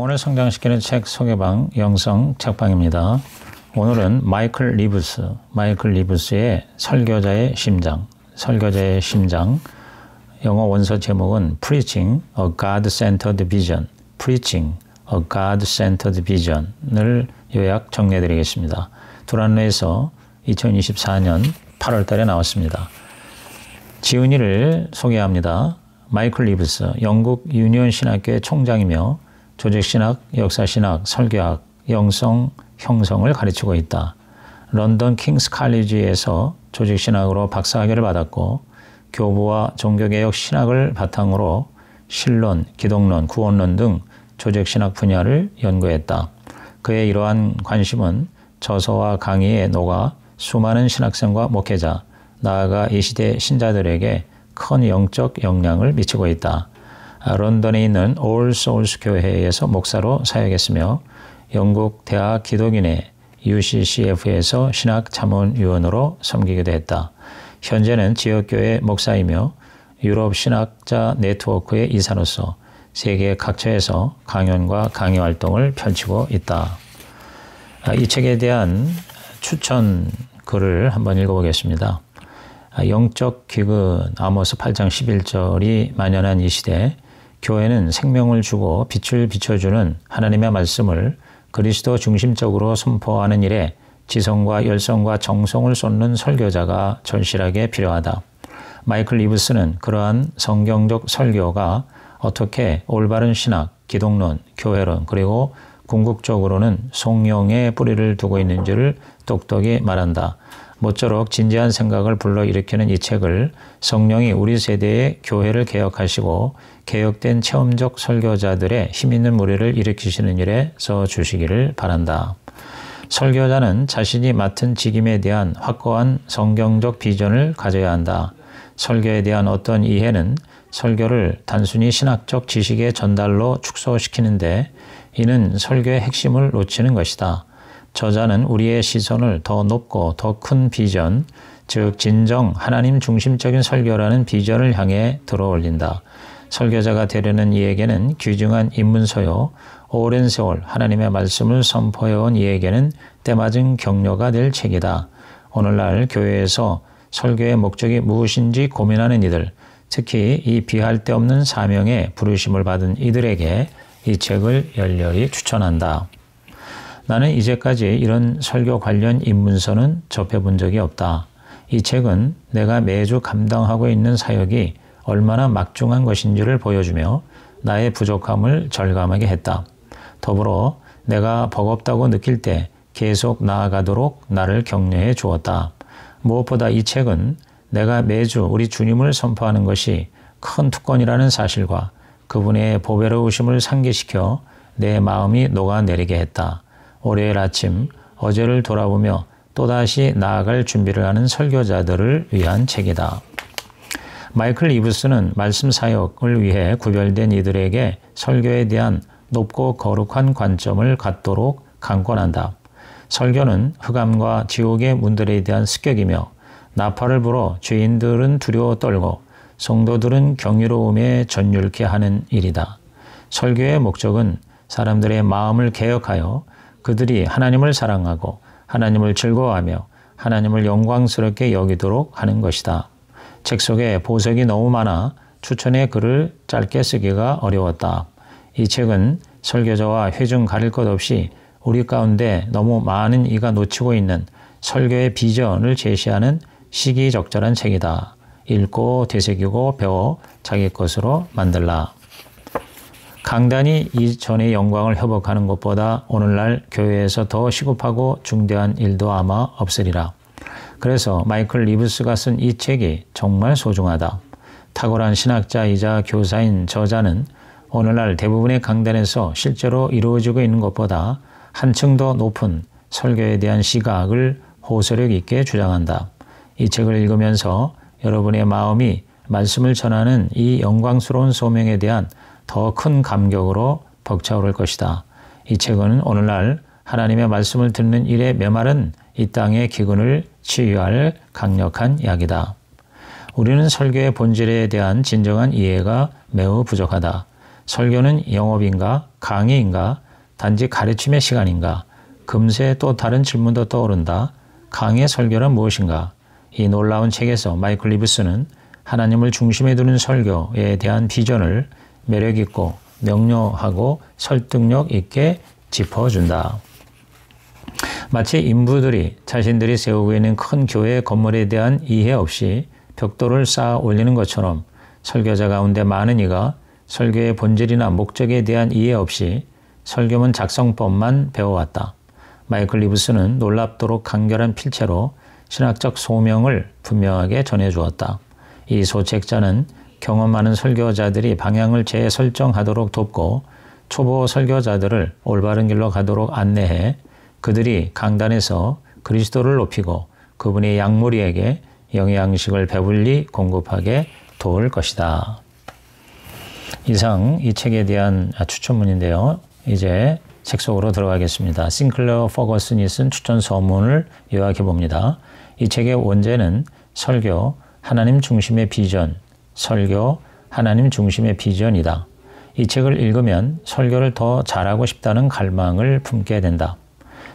영혼을 성장시키는 책 소개방 영성 책방입니다. 오늘은 마이클 리브스의 설교자의 심장, 영어 원서 제목은 Preaching a God-Centered Vision, 을 요약 정리해드리겠습니다. 두란노에서 2024년 8월 달에 나왔습니다. 지은이를 소개합니다. 마이클 리브스, 영국 유니온 신학교의 총장이며 조직신학, 역사신학, 설교학, 영성, 형성을 가르치고 있다. 런던 킹스 칼리지에서 조직신학으로 박사학위를 받았고 교부와 종교개혁 신학을 바탕으로 신론, 기독론, 구원론 등 조직신학 분야를 연구했다. 그의 이러한 관심은 저서와 강의에 녹아 수많은 신학생과 목회자, 나아가 이 시대 신자들에게 큰 영적 영향을 미치고 있다. 런던에 있는 All Souls 교회에서 목사로 사역했으며 영국 대학 기독인회 UCCF에서 신학자문위원으로 섬기기도 했다. 현재는 지역교회 목사이며 유럽 신학자 네트워크의 이사로서 세계 각처에서 강연과 강의 활동을 펼치고 있다. 이 책에 대한 추천 글을 한번 읽어보겠습니다. 영적 기근 아모스 8장 11절이 만연한 이 시대, 교회는 생명을 주고 빛을 비춰주는 하나님의 말씀을 그리스도 중심적으로 선포하는 일에 지성과 열성과 정성을 쏟는 설교자가 절실하게 필요하다. 마이클 리브스는 그러한 성경적 설교가 어떻게 올바른 신학, 기독론, 교회론, 그리고 궁극적으로는 성령의 뿌리를 두고 있는지를 똑똑히 말한다. 모쪼록 진지한 생각을 불러일으키는 이 책을 성령이 우리 세대의 교회를 개혁하시고 개혁된 체험적 설교자들의 힘있는 무리를 일으키시는 일에 써주시기를 바란다. 설교자는 자신이 맡은 직임에 대한 확고한 성경적 비전을 가져야 한다. 설교에 대한 어떤 이해는 설교를 단순히 신학적 지식의 전달로 축소시키는데 이는 설교의 핵심을 놓치는 것이다. 저자는 우리의 시선을 더 높고 더 큰 비전, 즉 진정 하나님 중심적인 설교라는 비전을 향해 들어올린다. 설교자가 되려는 이에게는 귀중한 입문서요, 오랜 세월 하나님의 말씀을 선포해온 이에게는 때맞은 격려가 될 책이다. 오늘날 교회에서 설교의 목적이 무엇인지 고민하는 이들, 특히 이 비할 데 없는 사명에 부르심을 받은 이들에게 이 책을 열렬히 추천한다. 나는 이제까지 이런 설교 관련 입문서는 접해본 적이 없다. 이 책은 내가 매주 감당하고 있는 사역이 얼마나 막중한 것인지를 보여주며 나의 부족함을 절감하게 했다. 더불어 내가 버겁다고 느낄 때 계속 나아가도록 나를 격려해 주었다. 무엇보다 이 책은 내가 매주 우리 주님을 선포하는 것이 큰 특권이라는 사실과 그분의 보배로우심을 상기시켜 내 마음이 녹아내리게 했다. 월요일 아침 어제를 돌아보며 또다시 나아갈 준비를 하는 설교자들을 위한 책이다. 마이클 리브스는 말씀 사역을 위해 구별된 이들에게 설교에 대한 높고 거룩한 관점을 갖도록 강권한다. 설교는 흑암과 지옥의 문들에 대한 습격이며 나팔을 불어 죄인들은 두려워 떨고 성도들은 경이로움에 전율케 하는 일이다. 설교의 목적은 사람들의 마음을 개혁하여 그들이 하나님을 사랑하고 하나님을 즐거워하며 하나님을 영광스럽게 여기도록 하는 것이다. 책 속에 보석이 너무 많아 추천의 글을 짧게 쓰기가 어려웠다. 이 책은 설교자와 회중 가릴 것 없이 우리 가운데 너무 많은 이가 놓치고 있는 설교의 비전을 제시하는 시기적절한 책이다. 읽고 되새기고 배워 자기 것으로 만들라. 강단이 이전의 영광을 회복하는 것보다 오늘날 교회에서 더 시급하고 중대한 일도 아마 없으리라. 그래서 마이클 리브스가 쓴 이 책이 정말 소중하다. 탁월한 신학자이자 교사인 저자는 오늘날 대부분의 강단에서 실제로 이루어지고 있는 것보다 한층 더 높은 설교에 대한 시각을 호소력 있게 주장한다. 이 책을 읽으면서 여러분의 마음이 말씀을 전하는 이 영광스러운 소명에 대한 더 큰 감격으로 벅차오를 것이다. 이 책은 오늘날 하나님의 말씀을 듣는 일에 메마른 이 땅의 기근을 치유할 강력한 약이다. 우리는 설교의 본질에 대한 진정한 이해가 매우 부족하다. 설교는 영업인가 강의인가 단지 가르침의 시간인가? 금세 또 다른 질문도 떠오른다. 강의 설교란 무엇인가? 이 놀라운 책에서 마이클 리브스는 하나님을 중심에 두는 설교에 대한 비전을 매력 있고 명료하고 설득력 있게 짚어준다. 마치 인부들이 자신들이 세우고 있는 큰 교회 건물에 대한 이해 없이 벽돌을 쌓아 올리는 것처럼 설교자 가운데 많은 이가 설교의 본질이나 목적에 대한 이해 없이 설교문 작성법만 배워왔다. 마이클 리브스는 놀랍도록 간결한 필체로 신학적 소명을 분명하게 전해주었다. 이 소책자는 경험 많은 설교자들이 방향을 재설정하도록 돕고 초보 설교자들을 올바른 길로 가도록 안내해 그들이 강단에서 그리스도를 높이고 그분의 양무리에게 영의 양식을 배불리 공급하게 도울 것이다. 이상 이 책에 대한 추천문인데요. 이제 책 속으로 들어가겠습니다. 싱클레어 퍼거슨이 쓴 추천 서문을 요약해 봅니다. 이 책의 원제는 설교 하나님 중심의 비전, 설교 하나님 중심의 비전이다. 이 책을 읽으면 설교를 더 잘하고 싶다는 갈망을 품게 된다.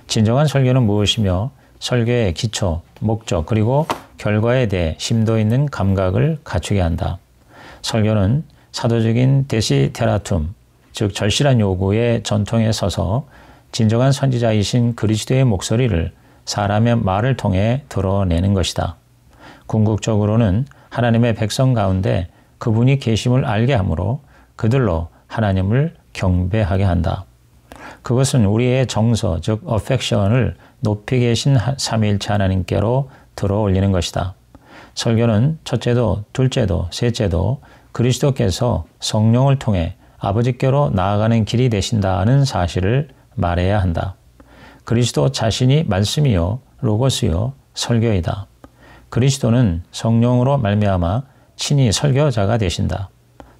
진정한 설교는 무엇이며 설교의 기초, 목적 그리고 결과에 대해 심도 있는 감각을 갖추게 한다. 설교는 사도적인 데시테라툼, 즉 절실한 요구의 전통에 서서 진정한 선지자이신 그리스도의 목소리를 사람의 말을 통해 드러내는 것이다. 궁극적으로는 하나님의 백성 가운데 그분이 계심을 알게 하므로 그들로 하나님을 경배하게 한다. 그것은 우리의 정서, 즉 affection을 높이 계신 삼위일체 하나님께로 들어올리는 것이다. 설교는 첫째도 둘째도 셋째도 그리스도께서 성령을 통해 아버지께로 나아가는 길이 되신다는 사실을 말해야 한다. 그리스도 자신이 말씀이요 로고스요 설교이다. 그리스도는 성령으로 말미암아 친히 설교자가 되신다.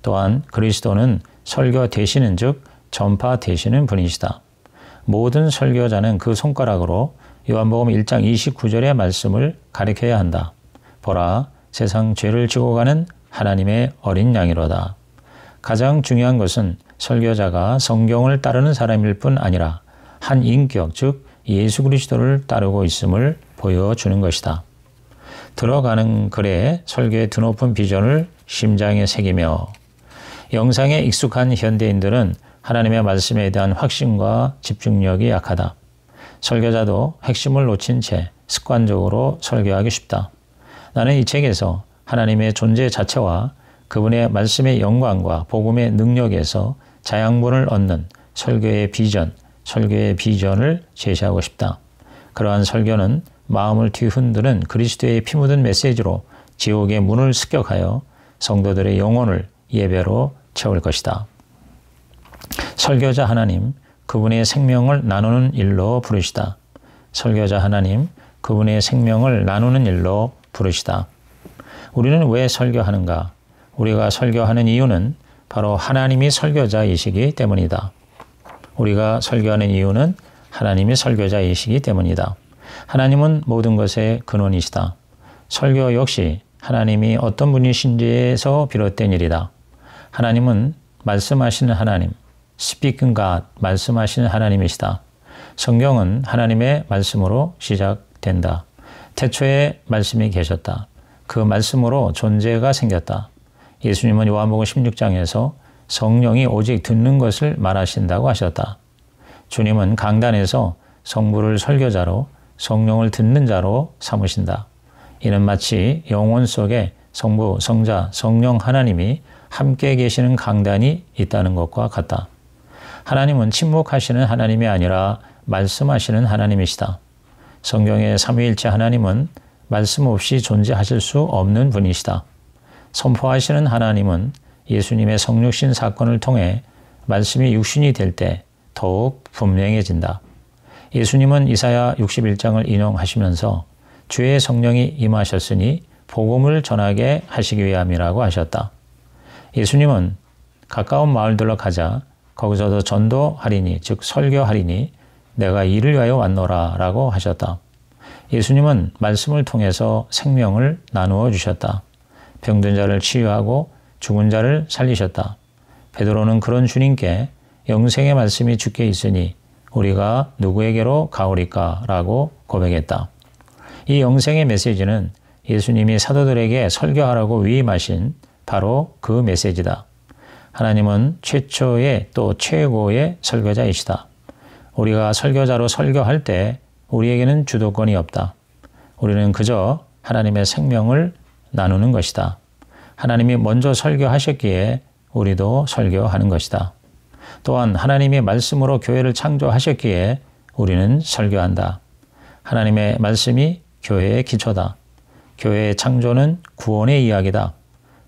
또한 그리스도는 설교 되시는 즉 전파 되시는 분이시다. 모든 설교자는 그 손가락으로 요한복음 1장 29절의 말씀을 가리켜야 한다. 보라, 세상 죄를 지고 가는 하나님의 어린 양이로다. 가장 중요한 것은 설교자가 성경을 따르는 사람일 뿐 아니라 한 인격, 즉 예수 그리스도를 따르고 있음을 보여주는 것이다. 들어가는 글에 설교의 드높은 비전을 심장에 새기며 영상에 익숙한 현대인들은 하나님의 말씀에 대한 확신과 집중력이 약하다. 설교자도 핵심을 놓친 채 습관적으로 설교하기 쉽다. 나는 이 책에서 하나님의 존재 자체와 그분의 말씀의 영광과 복음의 능력에서 자양분을 얻는 설교의 비전을 제시하고 싶다. 그러한 설교는 마음을 뒤흔드는 그리스도의 피 묻은 메시지로 지옥의 문을 습격하여 성도들의 영혼을 예배로 채울 것이다. 설교자 하나님, 그분의 생명을 나누는 일로 부르시다. 설교자 하나님, 그분의 생명을 나누는 일로 부르시다. 우리는 왜 설교하는가? 우리가 설교하는 이유는 바로 하나님이 설교자이시기 때문이다. 우리가 설교하는 이유는 하나님이 설교자이시기 때문이다. 하나님은 모든 것의 근원이시다. 설교 역시 하나님이 어떤 분이신지에서 비롯된 일이다. 하나님은 말씀하시는 하나님, Speaking God, 말씀하시는 하나님이시다. 성경은 하나님의 말씀으로 시작된다. 태초에 말씀이 계셨다. 그 말씀으로 존재가 생겼다. 예수님은 요한복음 16장에서 성령이 오직 듣는 것을 말하신다고 하셨다. 주님은 강단에서 성부를 설교자로 성령을 듣는 자로 삼으신다. 이는 마치 영혼 속에 성부, 성자, 성령 하나님이 함께 계시는 강단이 있다는 것과 같다. 하나님은 침묵하시는 하나님이 아니라 말씀하시는 하나님이시다. 성경의 삼위일체 하나님은 말씀 없이 존재하실 수 없는 분이시다. 선포하시는 하나님은 예수님의 성육신 사건을 통해 말씀이 육신이 될 때 더욱 분명해진다. 예수님은 이사야 61장을 인용하시면서 주의 성령이 임하셨으니 복음을 전하게 하시기 위함이라고 하셨다. 예수님은 가까운 마을들로 가자 거기서도 전도하리니 즉 설교하리니 내가 이를 위하여 왔노라 라고 하셨다. 예수님은 말씀을 통해서 생명을 나누어 주셨다. 병든 자를 치유하고 죽은 자를 살리셨다. 베드로는 그런 주님께 영생의 말씀이 주께 있으니 우리가 누구에게로 가오리까? 라고 고백했다. 이 영생의 메시지는 예수님이 사도들에게 설교하라고 위임하신 바로 그 메시지다. 하나님은 최초의 또 최고의 설교자이시다. 우리가 설교자로 설교할 때 우리에게는 주도권이 없다. 우리는 그저 하나님의 생명을 나누는 것이다. 하나님이 먼저 설교하셨기에 우리도 설교하는 것이다. 또한 하나님의 말씀으로 교회를 창조하셨기에 우리는 설교한다. 하나님의 말씀이 교회의 기초다. 교회의 창조는 구원의 이야기다.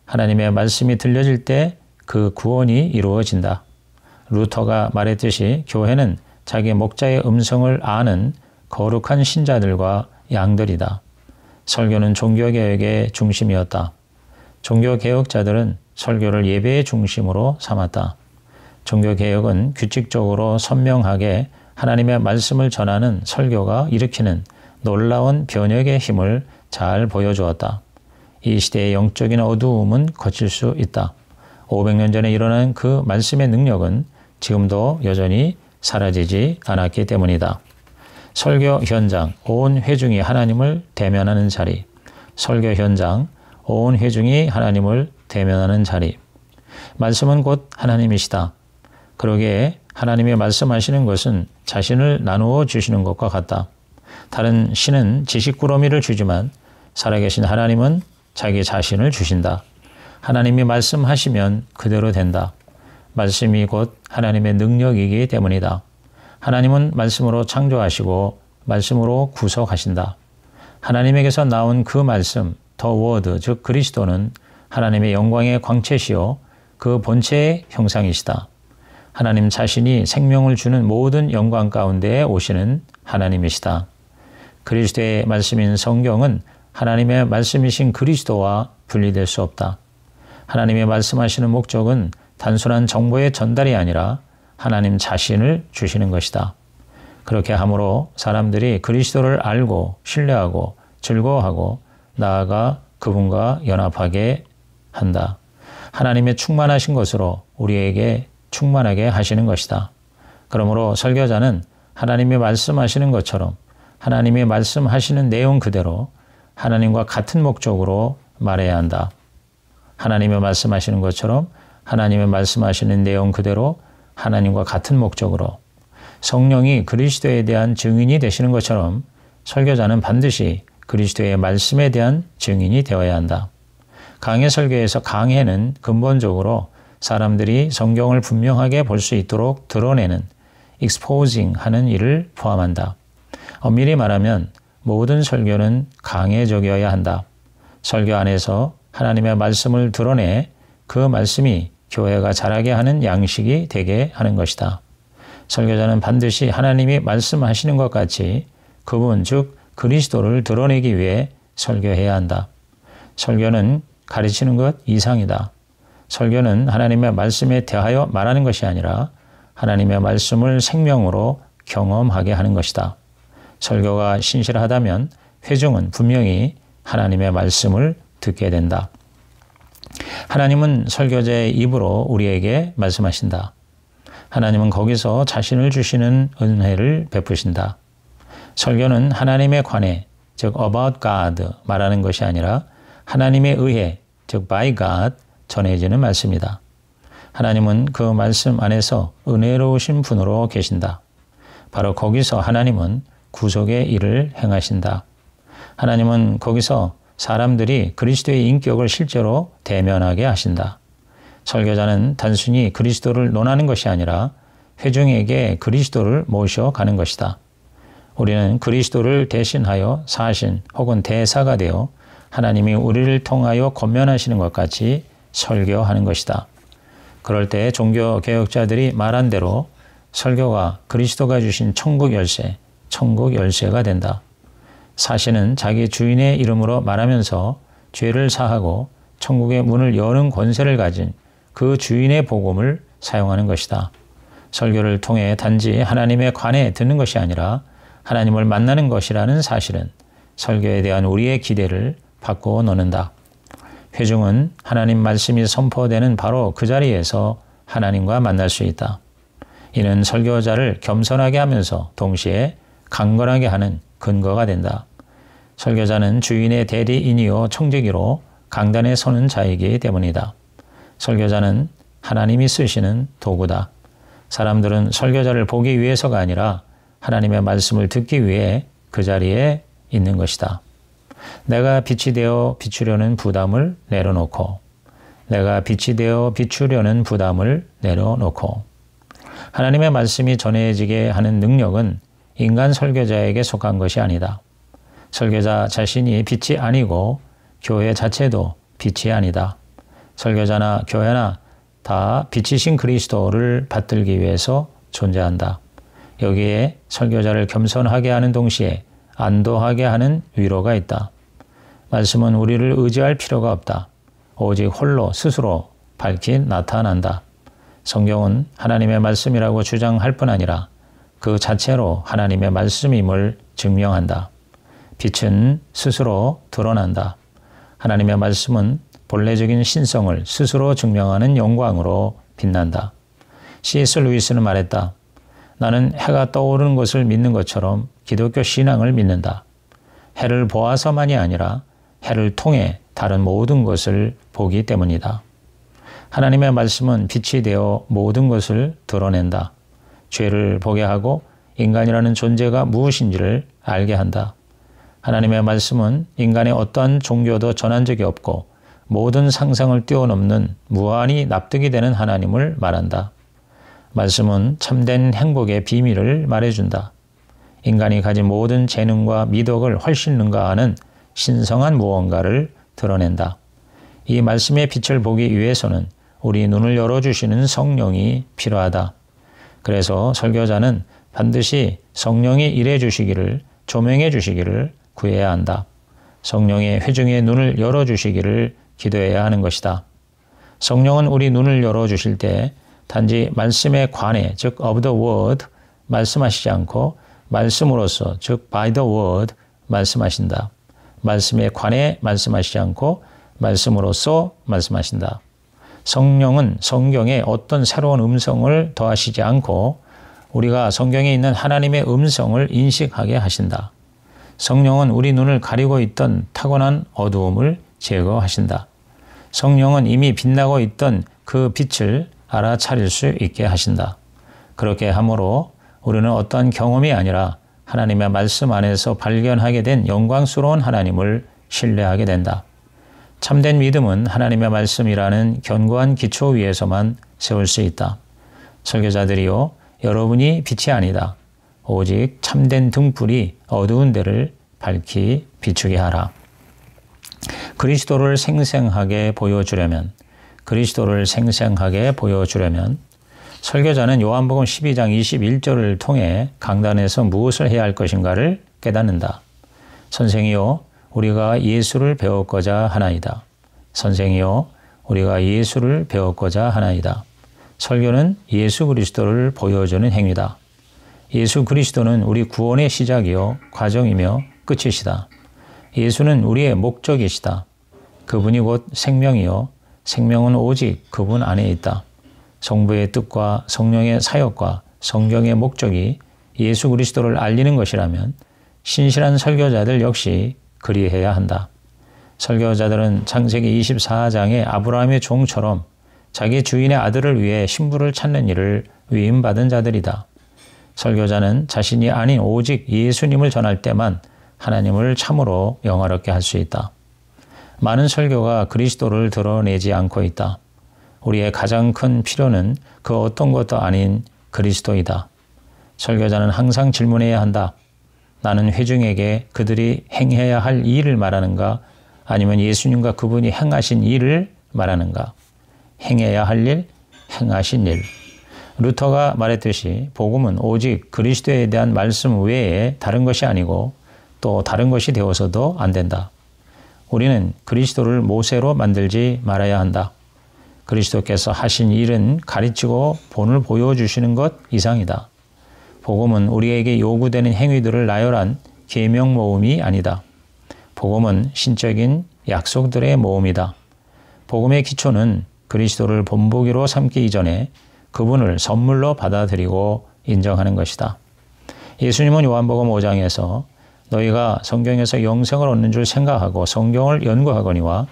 하나님의 말씀이 들려질 때 그 구원이 이루어진다. 루터가 말했듯이 교회는 자기 목자의 음성을 아는 거룩한 신자들과 양들이다. 설교는 종교개혁의 중심이었다. 종교개혁자들은 설교를 예배의 중심으로 삼았다. 종교개혁은 규칙적으로 선명하게 하나님의 말씀을 전하는 설교가 일으키는 놀라운 변혁의 힘을 잘 보여주었다. 이 시대의 영적인 어두움은 거칠 수 있다. 500년 전에 일어난 그 말씀의 능력은 지금도 여전히 사라지지 않았기 때문이다. 설교 현장, 온 회중이 하나님을 대면하는 자리. 설교 현장, 온 회중이 하나님을 대면하는 자리. 말씀은 곧 하나님이시다. 그러기에 하나님이 말씀하시는 것은 자신을 나누어 주시는 것과 같다. 다른 신은 지식꾸러미를 주지만 살아계신 하나님은 자기 자신을 주신다. 하나님이 말씀하시면 그대로 된다. 말씀이 곧 하나님의 능력이기 때문이다. 하나님은 말씀으로 창조하시고 말씀으로 구속하신다. 하나님에게서 나온 그 말씀, 더 워드, 즉 그리스도는 하나님의 영광의 광채시요 그 본체의 형상이시다. 하나님 자신이 생명을 주는 모든 영광 가운데에 오시는 하나님이시다. 그리스도의 말씀인 성경은 하나님의 말씀이신 그리스도와 분리될 수 없다. 하나님의 말씀하시는 목적은 단순한 정보의 전달이 아니라 하나님 자신을 주시는 것이다. 그렇게 함으로 사람들이 그리스도를 알고 신뢰하고 즐거워하고 나아가 그분과 연합하게 한다. 하나님의 충만하신 것으로 우리에게 충만하게 하시는 것이다. 그러므로 설교자는 하나님이 말씀하시는 것처럼 하나님이 말씀하시는 내용 그대로 하나님과 같은 목적으로 말해야 한다. 하나님이 말씀하시는 것처럼 하나님이 말씀하시는 내용 그대로 하나님과 같은 목적으로 성령이 그리스도에 대한 증인이 되시는 것처럼 설교자는 반드시 그리스도의 말씀에 대한 증인이 되어야 한다. 강해 설교에서 강해는 근본적으로 사람들이 성경을 분명하게 볼 수 있도록 드러내는 exposing 하는 일을 포함한다. 엄밀히 말하면 모든 설교는 강해적이어야 한다. 설교 안에서 하나님의 말씀을 드러내 그 말씀이 교회가 자라게 하는 양식이 되게 하는 것이다. 설교자는 반드시 하나님이 말씀하시는 것 같이 그분 즉 그리스도를 드러내기 위해 설교해야 한다. 설교는 가르치는 것 이상이다. 설교는 하나님의 말씀에 대하여 말하는 것이 아니라 하나님의 말씀을 생명으로 경험하게 하는 것이다. 설교가 신실하다면 회중은 분명히 하나님의 말씀을 듣게 된다. 하나님은 설교자의 입으로 우리에게 말씀하신다. 하나님은 거기서 자신을 주시는 은혜를 베푸신다. 설교는 하나님에 관해, 즉 about God 말하는 것이 아니라 하나님에 의해, 즉 by God 전해지는 말씀이다. 하나님은 그 말씀 안에서 은혜로우신 분으로 계신다. 바로 거기서 하나님은 구속의 일을 행하신다. 하나님은 거기서 사람들이 그리스도의 인격을 실제로 대면하게 하신다. 설교자는 단순히 그리스도를 논하는 것이 아니라 회중에게 그리스도를 모셔가는 것이다. 우리는 그리스도를 대신하여 사신 혹은 대사가 되어 하나님이 우리를 통하여 권면하시는 것 같이 설교하는 것이다. 그럴 때 종교개혁자들이 말한 대로 설교가 그리스도가 주신 천국 열쇠가 된다. 사신은 자기 주인의 이름으로 말하면서 죄를 사하고 천국의 문을 여는 권세를 가진 그 주인의 복음을 사용하는 것이다. 설교를 통해 단지 하나님에 관해 듣는 것이 아니라 하나님을 만나는 것이라는 사실은 설교에 대한 우리의 기대를 바꾸어 놓는다. 회중은 하나님 말씀이 선포되는 바로 그 자리에서 하나님과 만날 수 있다. 이는 설교자를 겸손하게 하면서 동시에 강건하게 하는 근거가 된다. 설교자는 주인의 대리인이요 청지기로 강단에 서는 자이기 때문이다. 설교자는 하나님이 쓰시는 도구다. 사람들은 설교자를 보기 위해서가 아니라 하나님의 말씀을 듣기 위해 그 자리에 있는 것이다. 내가 빛이 되어 비추려는 부담을 내려놓고 하나님의 말씀이 전해지게 하는 능력은 인간 설교자에게 속한 것이 아니다. 설교자 자신이 빛이 아니고 교회 자체도 빛이 아니다. 설교자나 교회나 다 빛이신 그리스도를 받들기 위해서 존재한다. 여기에 설교자를 겸손하게 하는 동시에 안도하게 하는 위로가 있다. 말씀은 우리를 의지할 필요가 없다. 오직 홀로 스스로 밝히 나타난다. 성경은 하나님의 말씀이라고 주장할 뿐 아니라 그 자체로 하나님의 말씀임을 증명한다. 빛은 스스로 드러난다. 하나님의 말씀은 본래적인 신성을 스스로 증명하는 영광으로 빛난다. C.S. 루이스는 말했다. 나는 해가 떠오르는 것을 믿는 것처럼 기독교 신앙을 믿는다. 해를 보아서만이 아니라 해를 통해 다른 모든 것을 보기 때문이다. 하나님의 말씀은 빛이 되어 모든 것을 드러낸다. 죄를 보게 하고 인간이라는 존재가 무엇인지를 알게 한다. 하나님의 말씀은 인간의 어떠한 종교도 전한 적이 없고 모든 상상을 뛰어넘는 무한히 납득이 되는 하나님을 말한다. 말씀은 참된 행복의 비밀을 말해준다. 인간이 가진 모든 재능과 미덕을 훨씬 능가하는 신성한 무언가를 드러낸다. 이 말씀의 빛을 보기 위해서는 우리 눈을 열어주시는 성령이 필요하다. 그래서 설교자는 반드시 성령이 일해 주시기를, 조명해 주시기를 구해야 한다. 성령의 회중의 눈을 열어주시기를 기도해야 하는 것이다. 성령은 우리 눈을 열어주실 때 단지 말씀에 관해, 즉 of the word 말씀하시지 않고 말씀으로서, 즉 by the word 말씀하신다. 말씀에 관해 말씀하시지 않고 말씀으로서 말씀하신다. 성령은 성경에 어떤 새로운 음성을 더하시지 않고 우리가 성경에 있는 하나님의 음성을 인식하게 하신다. 성령은 우리 눈을 가리고 있던 타고난 어두움을 제거하신다. 성령은 이미 빛나고 있던 그 빛을 알아차릴 수 있게 하신다. 그렇게 함으로 우리는 어떠한 경험이 아니라 하나님의 말씀 안에서 발견하게 된 영광스러운 하나님을 신뢰하게 된다. 참된 믿음은 하나님의 말씀이라는 견고한 기초 위에서만 세울 수 있다. 설교자들이요, 여러분이 빛이 아니다. 오직 참된 등불이 어두운 데를 밝히 비추게 하라. 그리스도를 생생하게 보여주려면 설교자는 요한복음 12장 21절을 통해 강단에서 무엇을 해야 할 것인가를 깨닫는다. 선생이요, 우리가 예수를 배웠고자 하나이다. 선생이요, 우리가 예수를 배웠고자 하나이다. 설교는 예수 그리스도를 보여주는 행위다. 예수 그리스도는 우리 구원의 시작이요, 과정이며 끝이시다. 예수는 우리의 목적이시다. 그분이 곧 생명이요, 생명은 오직 그분 안에 있다. 성부의 뜻과 성령의 사역과 성경의 목적이 예수 그리스도를 알리는 것이라면 신실한 설교자들 역시 그리해야 한다. 설교자들은 창세기 24장의 아브라함의 종처럼 자기 주인의 아들을 위해 신부를 찾는 일을 위임받은 자들이다. 설교자는 자신이 아닌 오직 예수님을 전할 때만 하나님을 참으로 영화롭게 할 수 있다. 많은 설교가 그리스도를 드러내지 않고 있다. 우리의 가장 큰 필요는 그 어떤 것도 아닌 그리스도이다. 설교자는 항상 질문해야 한다. 나는 회중에게 그들이 행해야 할 일을 말하는가? 아니면 예수님과 그분이 행하신 일을 말하는가? 행해야 할 일, 행하신 일. 루터가 말했듯이 복음은 오직 그리스도에 대한 말씀 외에 다른 것이 아니고 또 다른 것이 되어서도 안 된다. 우리는 그리스도를 모세로 만들지 말아야 한다. 그리스도께서 하신 일은 가르치고 본을 보여주시는 것 이상이다. 복음은 우리에게 요구되는 행위들을 나열한 계명 모음이 아니다. 복음은 신적인 약속들의 모음이다. 복음의 기초는 그리스도를 본보기로 삼기 이전에 그분을 선물로 받아들이고 인정하는 것이다. 예수님은 요한복음 5장에서 너희가 성경에서 영생을 얻는 줄 생각하고 성경을 연구하거니와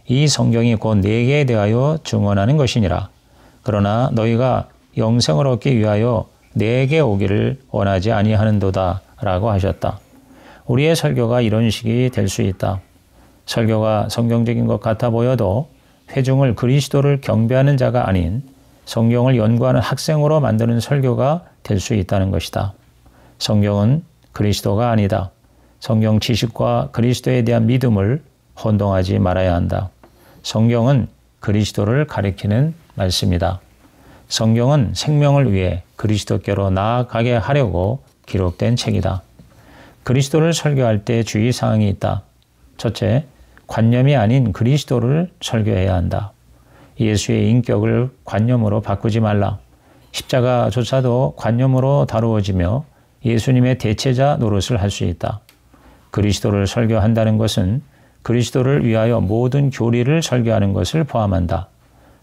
이 성경이 곧 내게 대하여 증언하는 것이니라. 그러나 너희가 영생을 얻기 위하여 내게 오기를 원하지 아니하는도다 라고 하셨다. 우리의 설교가 이런 식이 될 수 있다. 설교가 성경적인 것 같아 보여도 회중을 그리스도를 경배하는 자가 아닌 성경을 연구하는 학생으로 만드는 설교가 될 수 있다는 것이다. 성경은 그리스도가 아니다. 성경 지식과 그리스도에 대한 믿음을 혼동하지 말아야 한다. 성경은 그리스도를 가리키는 말씀이다. 성경은 생명을 위해 그리스도께로 나아가게 하려고 기록된 책이다. 그리스도를 설교할 때 주의사항이 있다. 첫째, 관념이 아닌 그리스도를 설교해야 한다. 예수의 인격을 관념으로 바꾸지 말라. 십자가조차도 관념으로 다루어지며 예수님의 대체자 노릇을 할 수 있다. 그리스도를 설교한다는 것은 그리스도를 위하여 모든 교리를 설교하는 것을 포함한다.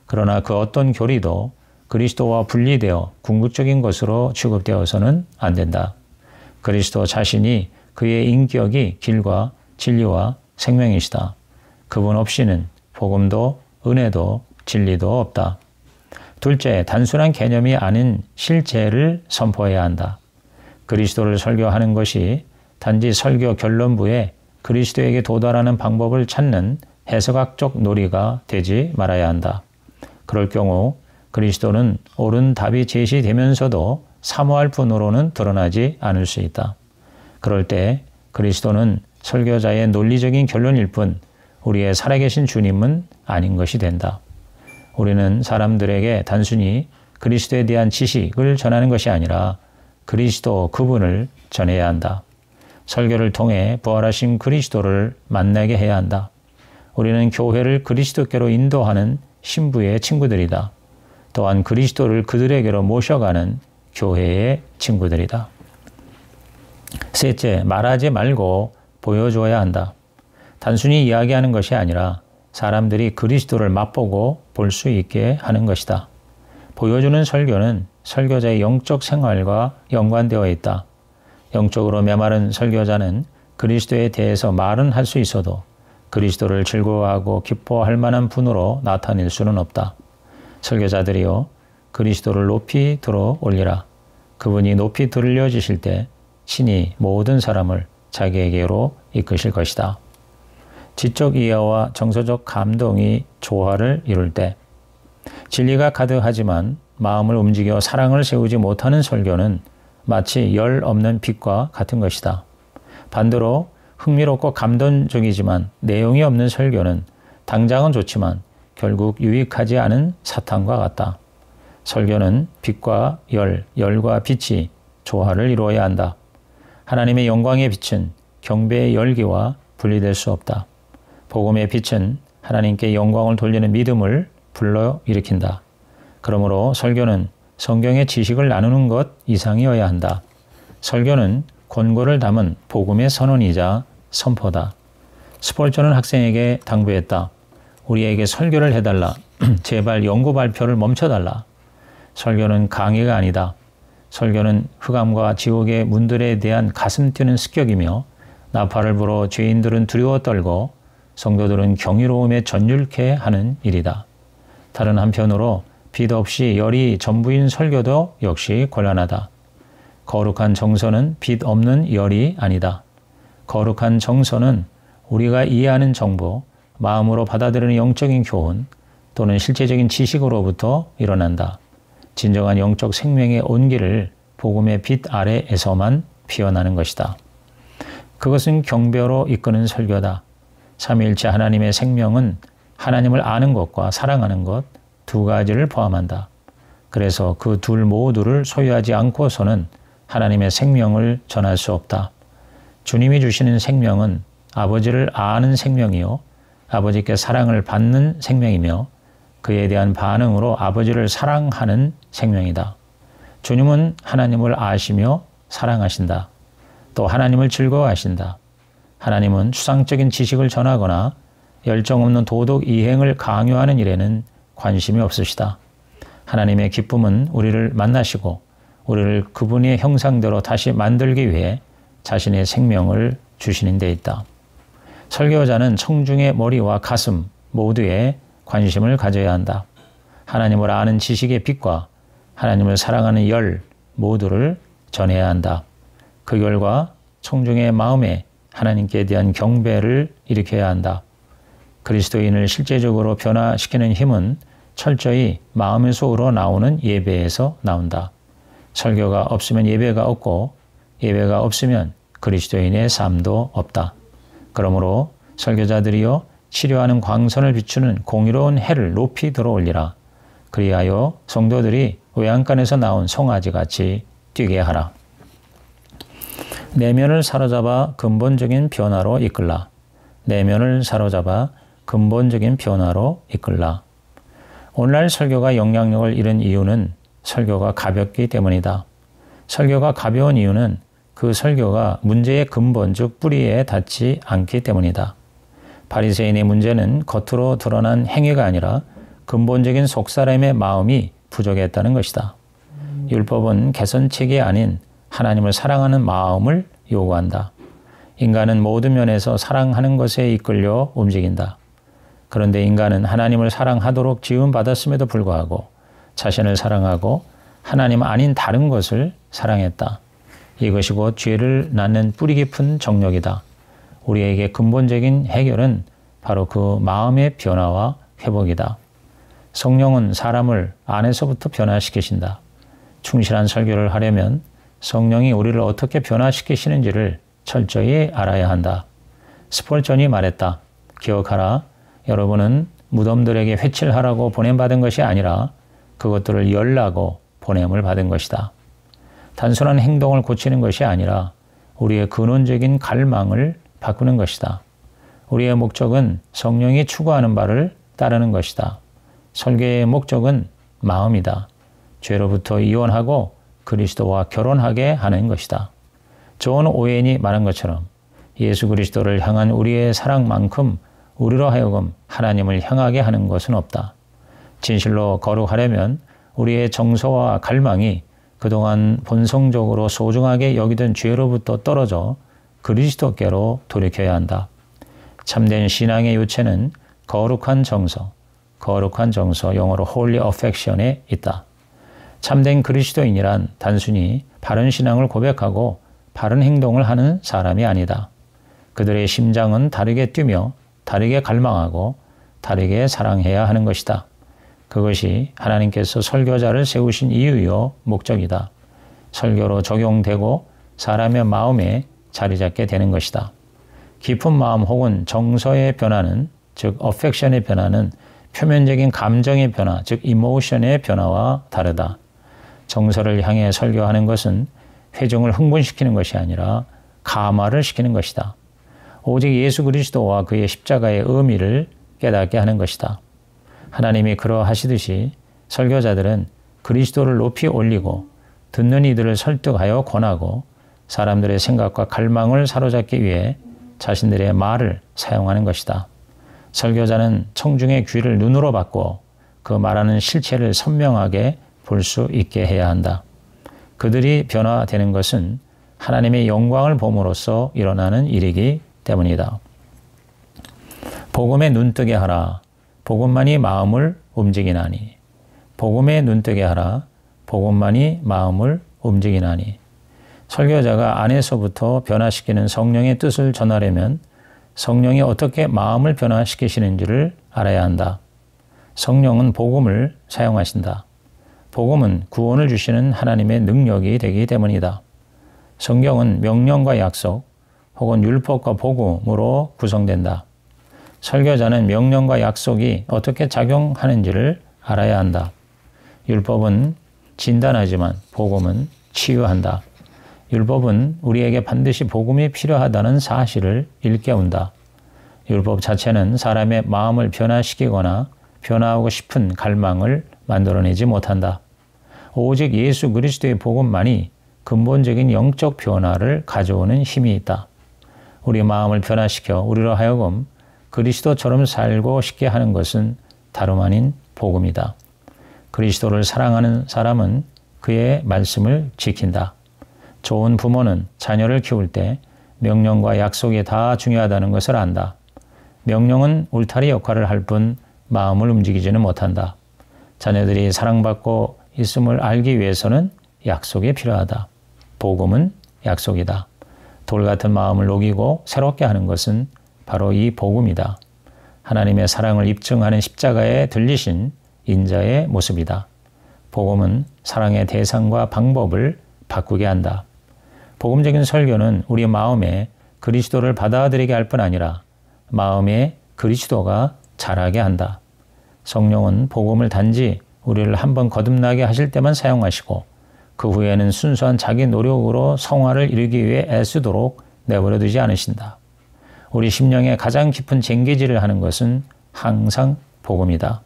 그러나 그 어떤 교리도 그리스도와 분리되어 궁극적인 것으로 취급되어서는 안 된다. 그리스도 자신이 그의 인격이 길과 진리와 생명이시다. 그분 없이는 복음도 은혜도 진리도 없다. 둘째, 단순한 개념이 아닌 실제를 선포해야 한다. 그리스도를 설교하는 것이 단지 설교 결론부에 그리스도에게 도달하는 방법을 찾는 해석학적 놀이가 되지 말아야 한다. 그럴 경우 그리스도는 옳은 답이 제시되면서도 사모할 분으로는 드러나지 않을 수 있다. 그럴 때 그리스도는 설교자의 논리적인 결론일 뿐 우리의 살아계신 주님은 아닌 것이 된다. 우리는 사람들에게 단순히 그리스도에 대한 지식을 전하는 것이 아니라 그리스도 그분을 전해야 한다. 설교를 통해 부활하신 그리스도를 만나게 해야 한다. 우리는 교회를 그리스도께로 인도하는 신부의 친구들이다. 또한 그리스도를 그들에게로 모셔가는 교회의 친구들이다. 셋째, 말하지 말고 보여줘야 한다. 단순히 이야기하는 것이 아니라 사람들이 그리스도를 맛보고 볼 수 있게 하는 것이다. 보여주는 설교는 설교자의 영적 생활과 연관되어 있다. 영적으로 메마른 설교자는 그리스도에 대해서 말은 할 수 있어도 그리스도를 즐거워하고 기뻐할 만한 분으로 나타낼 수는 없다. 설교자들이여 그리스도를 높이 들어 올리라. 그분이 높이 들려지실 때 신이 모든 사람을 자기에게로 이끄실 것이다. 지적 이해와 정서적 감동이 조화를 이룰 때 진리가 가득하지만 마음을 움직여 사랑을 세우지 못하는 설교는 마치 열 없는 빛과 같은 것이다. 반대로 흥미롭고 감동적이지만 내용이 없는 설교는 당장은 좋지만 결국 유익하지 않은 사탕과 같다. 설교는 빛과 열과 빛이 조화를 이루어야 한다. 하나님의 영광의 빛은 경배의 열기와 분리될 수 없다. 복음의 빛은 하나님께 영광을 돌리는 믿음을 불러일으킨다. 그러므로 설교는 성경의 지식을 나누는 것 이상이어야 한다. 설교는 권고를 담은 복음의 선언이자 선포다. 스폴전은 학생에게 당부했다. 우리에게 설교를 해달라. 제발 연구 발표를 멈춰달라. 설교는 강의가 아니다. 설교는 흑암과 지옥의 문들에 대한 가슴 뛰는 습격이며 나팔을 불어 죄인들은 두려워 떨고 성도들은 경이로움에 전율케 하는 일이다. 다른 한편으로 빛 없이 열이 전부인 설교도 역시 곤란하다. 거룩한 정서는 빛 없는 열이 아니다. 거룩한 정서는 우리가 이해하는 정보, 마음으로 받아들이는 영적인 교훈 또는 실제적인 지식으로부터 일어난다. 진정한 영적 생명의 온기를 복음의 빛 아래에서만 피어나는 것이다. 그것은 경배로 이끄는 설교다. 삼위일체 하나님의 생명은 하나님을 아는 것과 사랑하는 것 두 가지를 포함한다. 그래서 그 둘 모두를 소유하지 않고서는 하나님의 생명을 전할 수 없다. 주님이 주시는 생명은 아버지를 아는 생명이요 아버지께 사랑을 받는 생명이며 그에 대한 반응으로 아버지를 사랑하는 생명이다. 주님은 하나님을 아시며 사랑하신다. 또 하나님을 즐거워하신다. 하나님은 추상적인 지식을 전하거나 열정 없는 도덕 이행을 강요하는 일에는 관심이 없으시다. 하나님의 기쁨은 우리를 만나시고 우리를 그분의 형상대로 다시 만들기 위해 자신의 생명을 주시는 데 있다. 설교자는 청중의 머리와 가슴 모두에 관심을 가져야 한다. 하나님을 아는 지식의 빛과 하나님을 사랑하는 열 모두를 전해야 한다. 그 결과 청중의 마음에 하나님께 대한 경배를 일으켜야 한다. 그리스도인을 실제적으로 변화시키는 힘은 철저히 마음에서 우러나오는 예배에서 나온다. 설교가 없으면 예배가 없고 예배가 없으면 그리스도인의 삶도 없다. 그러므로 설교자들이여 치료하는 광선을 비추는 공의로운 해를 높이 들어올리라. 그리하여 성도들이 외양간에서 나온 송아지같이 뛰게 하라. 내면을 사로잡아 근본적인 변화로 이끌라. 내면을 사로잡아 근본적인 변화로 이끌라. 오늘날 설교가 영향력을 잃은 이유는 설교가 가볍기 때문이다. 설교가 가벼운 이유는 그 설교가 문제의 근본 즉 뿌리에 닿지 않기 때문이다. 바리새인의 문제는 겉으로 드러난 행위가 아니라 근본적인 속사람의 마음이 부족했다는 것이다. 율법은 개선책이 아닌 하나님을 사랑하는 마음을 요구한다. 인간은 모든 면에서 사랑하는 것에 이끌려 움직인다. 그런데 인간은 하나님을 사랑하도록 지음받았음에도 불구하고 자신을 사랑하고 하나님 아닌 다른 것을 사랑했다. 이것이 곧 죄를 낳는 뿌리 깊은 정욕이다. 우리에게 근본적인 해결은 바로 그 마음의 변화와 회복이다. 성령은 사람을 안에서부터 변화시키신다. 충실한 설교를 하려면 성령이 우리를 어떻게 변화시키시는지를 철저히 알아야 한다. 스폴전이 말했다. 기억하라. 여러분은 무덤들에게 회칠하라고 보냄받은 것이 아니라 그것들을 열라고 보냄을 받은 것이다. 단순한 행동을 고치는 것이 아니라 우리의 근원적인 갈망을 바꾸는 것이다. 우리의 목적은 성령이 추구하는 바를 따르는 것이다. 설교의 목적은 마음이다. 죄로부터 이혼하고 그리스도와 결혼하게 하는 것이다. 존 오웬이 말한 것처럼 예수 그리스도를 향한 우리의 사랑만큼 우리로 하여금 하나님을 향하게 하는 것은 없다. 진실로 거룩하려면 우리의 정서와 갈망이 그동안 본성적으로 소중하게 여기던 죄로부터 떨어져 그리스도께로 돌이켜야 한다. 참된 신앙의 요체는 거룩한 정서, 영어로 holy affection에 있다. 참된 그리스도인이란 단순히 바른 신앙을 고백하고 바른 행동을 하는 사람이 아니다. 그들의 심장은 다르게 뛰며 다르게 갈망하고 다르게 사랑해야 하는 것이다. 그것이 하나님께서 설교자를 세우신 이유요 목적이다. 설교로 적용되고 사람의 마음에 자리 잡게 되는 것이다. 깊은 마음 혹은 정서의 변화는 즉 어펙션의 변화는 표면적인 감정의 변화 즉 이모션의 변화와 다르다. 정서를 향해 설교하는 것은 회중을 흥분시키는 것이 아니라 감화를 시키는 것이다. 오직 예수 그리스도와 그의 십자가의 의미를 깨닫게 하는 것이다. 하나님이 그러하시듯이 설교자들은 그리스도를 높이 올리고 듣는 이들을 설득하여 권하고 사람들의 생각과 갈망을 사로잡기 위해 자신들의 말을 사용하는 것이다. 설교자는 청중의 귀를 눈으로 받고 그 말하는 실체를 선명하게 볼 수 있게 해야 한다. 그들이 변화되는 것은 하나님의 영광을 봄으로써 일어나는 일이기 때문이다. 복음에 눈뜨게 하라. 복음만이 마음을 움직이나니. 복음에 눈뜨게 하라. 복음만이 마음을 움직이나니. 설교자가 안에서부터 변화시키는 성령의 뜻을 전하려면 성령이 어떻게 마음을 변화시키시는지를 알아야 한다. 성령은 복음을 사용하신다. 복음은 구원을 주시는 하나님의 능력이 되기 때문이다. 성경은 명령과 약속 혹은 율법과 복음으로 구성된다. 설교자는 명령과 약속이 어떻게 작용하는지를 알아야 한다. 율법은 진단하지만 복음은 치유한다. 율법은 우리에게 반드시 복음이 필요하다는 사실을 일깨운다. 율법 자체는 사람의 마음을 변화시키거나 변화하고 싶은 갈망을 만들어내지 못한다. 오직 예수 그리스도의 복음만이 근본적인 영적 변화를 가져오는 힘이 있다. 우리 마음을 변화시켜 우리로 하여금 그리스도처럼 살고 싶게 하는 것은 다름 아닌 복음이다. 그리스도를 사랑하는 사람은 그의 말씀을 지킨다. 좋은 부모는 자녀를 키울 때 명령과 약속이 다 중요하다는 것을 안다. 명령은 울타리 역할을 할 뿐 마음을 움직이지는 못한다. 자녀들이 사랑받고 있음을 알기 위해서는 약속이 필요하다. 복음은 약속이다. 돌 같은 마음을 녹이고 새롭게 하는 것은 바로 이 복음이다. 하나님의 사랑을 입증하는 십자가에 들리신 인자의 모습이다. 복음은 사랑의 대상과 방법을 바꾸게 한다. 복음적인 설교는 우리 마음에 그리스도를 받아들이게 할 뿐 아니라 마음에 그리스도가 자라게 한다. 성령은 복음을 단지 우리를 한번 거듭나게 하실 때만 사용하시고 그 후에는 순수한 자기 노력으로 성화를 이루기 위해 애쓰도록 내버려 두지 않으신다. 우리 심령에 가장 깊은 쟁기질을 하는 것은 항상 복음이다.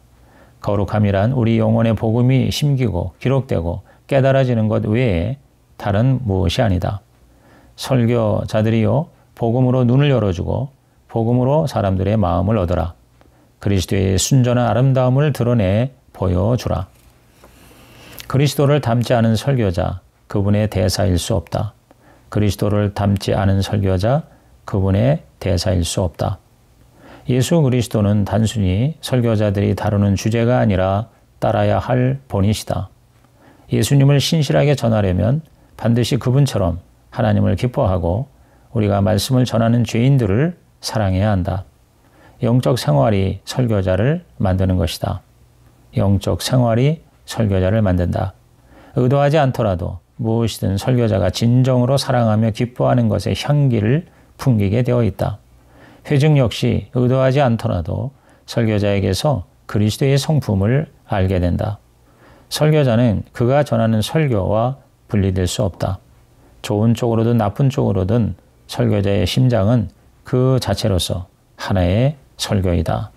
거룩함이란 우리 영혼의 복음이 심기고 기록되고 깨달아지는 것 외에 다른 무엇이 아니다. 설교자들이요 복음으로 눈을 열어주고 복음으로 사람들의 마음을 얻어라. 그리스도의 순전한 아름다움을 드러내 보여주라. 그리스도를 닮지 않은 설교자, 그분의 대사일 수 없다. 그리스도를 닮지 않은 설교자, 그분의 대사일 수 없다. 예수 그리스도는 단순히 설교자들이 다루는 주제가 아니라 따라야 할 본이시다. 예수님을 신실하게 전하려면 반드시 그분처럼 하나님을 기뻐하고 우리가 말씀을 전하는 죄인들을 사랑해야 한다. 영적 생활이 설교자를 만드는 것이다. 영적 생활이 설교자를 만든다. 의도하지 않더라도 무엇이든 설교자가 진정으로 사랑하며 기뻐하는 것의 향기를 풍기게 되어 있다. 회중 역시 의도하지 않더라도 설교자에게서 그리스도의 성품을 알게 된다. 설교자는 그가 전하는 설교와 분리될 수 없다. 좋은 쪽으로든 나쁜 쪽으로든 설교자의 심장은 그 자체로서 하나의 설교이다.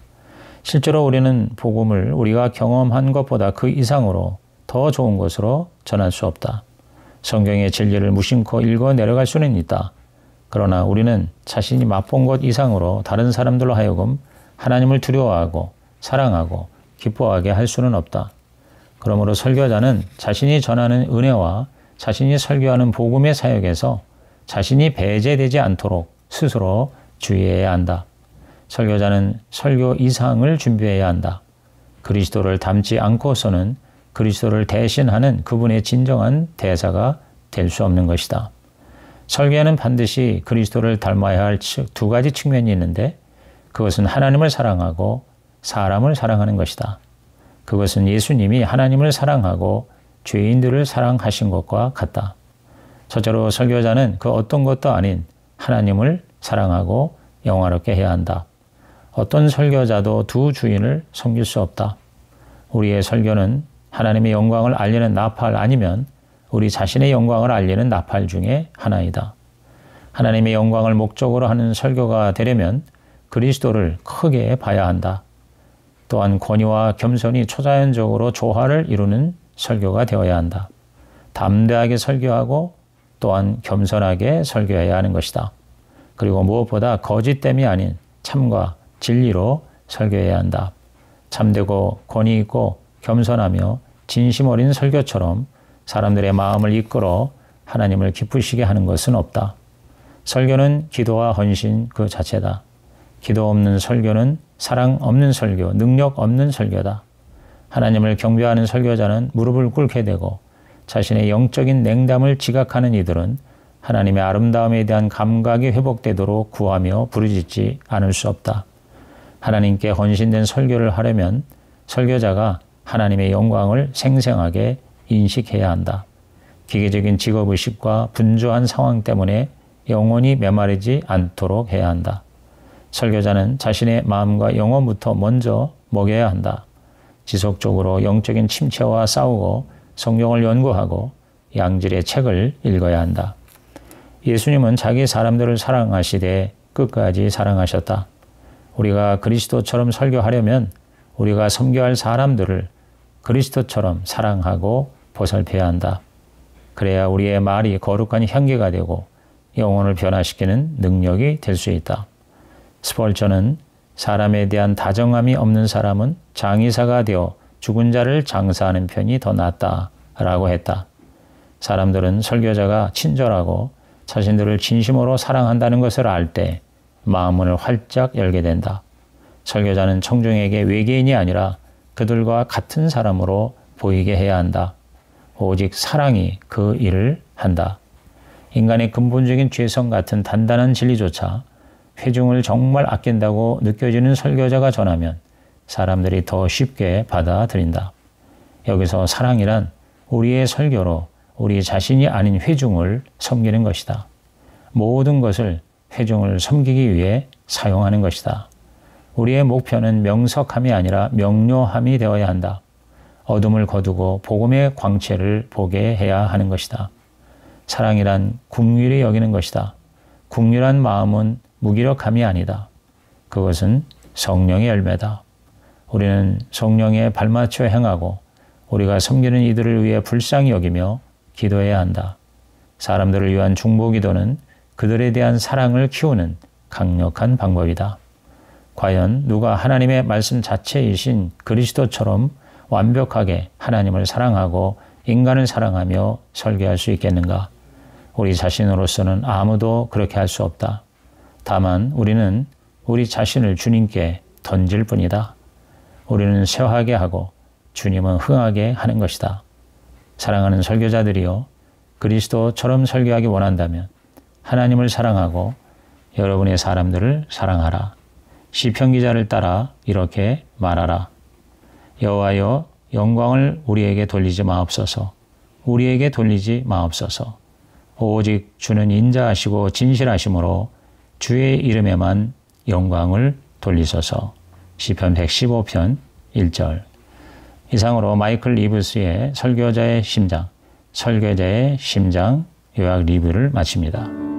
실제로 우리는 복음을 우리가 경험한 것보다 그 이상으로 더 좋은 것으로 전할 수 없다. 성경의 진리를 무심코 읽어 내려갈 수는 있다. 그러나 우리는 자신이 맛본 것 이상으로 다른 사람들로 하여금 하나님을 두려워하고 사랑하고 기뻐하게 할 수는 없다. 그러므로 설교자는 자신이 전하는 은혜와 자신이 설교하는 복음의 사역에서 자신이 배제되지 않도록 스스로 주의해야 한다. 설교자는 설교 이상을 준비해야 한다. 그리스도를 닮지 않고서는 그리스도를 대신하는 그분의 진정한 대사가 될 수 없는 것이다. 설교에는 반드시 그리스도를 닮아야 할 두 가지 측면이 있는데 그것은 하나님을 사랑하고 사람을 사랑하는 것이다. 그것은 예수님이 하나님을 사랑하고 죄인들을 사랑하신 것과 같다. 첫째로 설교자는 그 어떤 것도 아닌 하나님을 사랑하고 영화롭게 해야 한다. 어떤 설교자도 두 주인을 섬길 수 없다. 우리의 설교는 하나님의 영광을 알리는 나팔 아니면 우리 자신의 영광을 알리는 나팔 중에 하나이다. 하나님의 영광을 목적으로 하는 설교가 되려면 그리스도를 크게 봐야 한다. 또한 권위와 겸손이 초자연적으로 조화를 이루는 설교가 되어야 한다. 담대하게 설교하고 또한 겸손하게 설교해야 하는 것이다. 그리고 무엇보다 거짓됨이 아닌 참과 진리로 설교해야 한다. 참되고 권위 있고 겸손하며 진심 어린 설교처럼 사람들의 마음을 이끌어 하나님을 기쁘시게 하는 것은 없다. 설교는 기도와 헌신 그 자체다. 기도 없는 설교는 사랑 없는 설교, 능력 없는 설교다. 하나님을 경배하는 설교자는 무릎을 꿇게 되고 자신의 영적인 냉담을 지각하는 이들은 하나님의 아름다움에 대한 감각이 회복되도록 구하며 부르짖지 않을 수 없다. 하나님께 헌신된 설교를 하려면 설교자가 하나님의 영광을 생생하게 인식해야 한다. 기계적인 직업의식과 분주한 상황 때문에 영혼이 메마르지 않도록 해야 한다. 설교자는 자신의 마음과 영혼부터 먼저 먹여야 한다. 지속적으로 영적인 침체와 싸우고 성경을 연구하고 양질의 책을 읽어야 한다. 예수님은 자기 사람들을 사랑하시되 끝까지 사랑하셨다. 우리가 그리스도처럼 설교하려면 우리가 섬겨야 할 사람들을 그리스도처럼 사랑하고 보살펴야 한다. 그래야 우리의 말이 거룩한 향기가 되고 영혼을 변화시키는 능력이 될 수 있다. 스펄전은 사람에 대한 다정함이 없는 사람은 장의사가 되어 죽은 자를 장사하는 편이 더 낫다라고 했다. 사람들은 설교자가 친절하고 자신들을 진심으로 사랑한다는 것을 알 때 마음문을 활짝 열게 된다. 설교자는 청중에게 외계인이 아니라 그들과 같은 사람으로 보이게 해야 한다. 오직 사랑이 그 일을 한다. 인간의 근본적인 죄성 같은 단단한 진리조차 회중을 정말 아낀다고 느껴지는 설교자가 전하면 사람들이 더 쉽게 받아들인다. 여기서 사랑이란 우리의 설교로 우리 자신이 아닌 회중을 섬기는 것이다. 모든 것을 회중을 섬기기 위해 사용하는 것이다. 우리의 목표는 명석함이 아니라 명료함이 되어야 한다. 어둠을 거두고 복음의 광채를 보게 해야 하는 것이다. 사랑이란 긍휼히 여기는 것이다. 긍휼한 마음은 무기력함이 아니다. 그것은 성령의 열매다. 우리는 성령에 발맞춰 행하고 우리가 섬기는 이들을 위해 불쌍히 여기며 기도해야 한다. 사람들을 위한 중보기도는 그들에 대한 사랑을 키우는 강력한 방법이다. 과연 누가 하나님의 말씀 자체이신 그리스도처럼 완벽하게 하나님을 사랑하고 인간을 사랑하며 설교할 수 있겠는가? 우리 자신으로서는 아무도 그렇게 할 수 없다. 다만 우리는 우리 자신을 주님께 던질 뿐이다. 우리는 쇠하게 하고 주님은 흥하게 하는 것이다. 사랑하는 설교자들이여, 그리스도처럼 설교하기 원한다면 하나님을 사랑하고 여러분의 사람들을 사랑하라. 시편 기자를 따라 이렇게 말하라. 여호와여, 영광을 우리에게 돌리지 마옵소서. 우리에게 돌리지 마옵소서. 오직 주는 인자하시고 진실하심으로 주의 이름에만 영광을 돌리소서. 시편 115편 1절. 이상으로 마이클 리브스의 설교자의 심장 요약 리뷰를 마칩니다.